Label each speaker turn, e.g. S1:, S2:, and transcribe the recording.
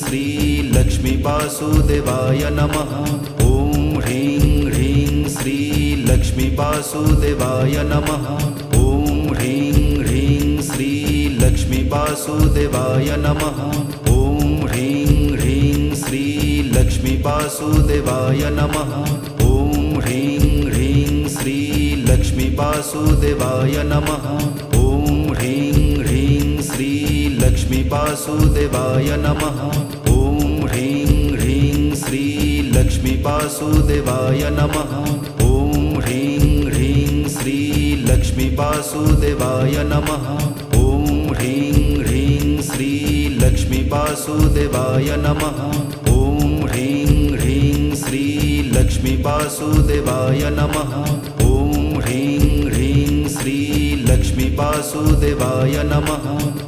S1: श्री लक्ष्मी वासुदेवाय नमः। ॐ ह्रीं ह्रीं श्री लक्ष्मी वासुदेवाय नमः। ॐ ह्रीं ह्रीं श्री लक्ष्मी वासुदेवाय नमः। ॐ ह्रीं ह्रीं श्री लक्ष्मी वासुदेवाय नमः। ॐ ह्रीं ह्रीं श्री लक्ष्मी वासुदेवाय नमः। ॐ ह्रीं ह्रीं श्री लक्ष्मी वासुदेवाय नमः। ॐ ह्रीं ह्रीं श्री लक्ष्मी वासुदेवाय नमः। ॐ ह्रीं ह्रीं श्री लक्ष्मी वासुदेवाय नमः। ॐ ह्रीं ह्रीं श्री लक्ष्मी वासुदेवाय नमः। ॐ ह्रीं ह्रीं श्री लक्ष्मी वासुदेवाय नमः। ॐ ह्रीं ह्रीं श्री लक्ष्मी वासुदेवाय नमः।